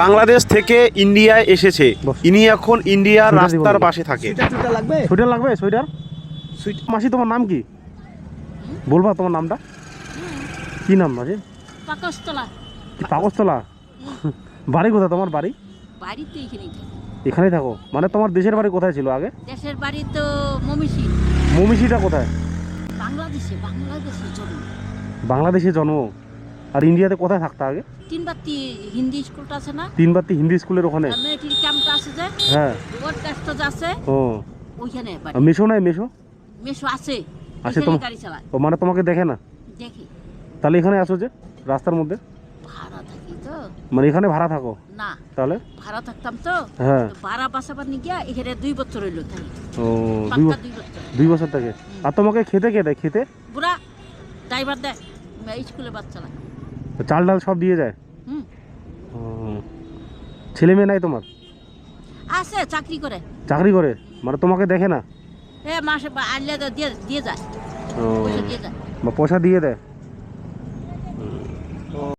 বাংলাদেশ থেকে ইন্ডিয়ায় এসেছে। ইনি এখন ইন্ডিয়ার রাস্তার পাশে থাকে। সোয়েটার লাগবে? সোয়েটার মাসি, তোমার নাম কি বলবা? তোমার নামটা কি নাম মাসি? পাকস্থলা। বাড়ি কোথায় তোমার? বাড়ি এখানেই থাকো? মানে তোমার দেশের বাড়ি কোথায় ছিল আগে? দেশের বাড়ি তো মমিশি। মমিশিটা কোথায়? বাংলাদেশে জন্ম। আর ইন্ডিয়াতে কোথায় থাকতা আগে? তিনবাতি হিন্দি স্কুলটা আছে না? তিনবাতি হিন্দি স্কুলের ওখানে? মিলিটারি ক্যাম্পটা আছে যে, হ্যাঁ, ওর কাছটা যে আছে ও ওইখানে বাড়ি। মেশো নাই? মেশো মেশো আছে, আছে এখানে তোমার? গাড়ি চালায়। ও মানে তোমাকে দেখে না? দেখি তাহলে এখানে আসো যে রাস্তার মধ্যে? ভাড়া থাকি তো মানে এখানে ভাড়া থাকো? না, তাহলে ভাড়া থাকতাম তো, হ্যাঁ। তো ভাড়া বাসাবার নিয়ে গিয়া এখানে 2 বছর হইলো থাকি। ও পাক্কা 2 বছর। 2 বছর থেকে। আর তোমাকে খেতে কে দেয়? খেতে বুড়া ড্রাইভার দেয়, স্কুলে বাচ্চা লাগে। চাল ডাল সব দিয়ে যায়? হুম, ও, ছেলে মেয়ে নাই তোমার? আছে, চাকরি করে। চাকরি করে? মানে তোমাকে দেখে না? মাসে আনলে দিয়ে দিয়ে যায়, ও, পয়সা দিয়ে যায়। পয়সা দিয়ে দেয়?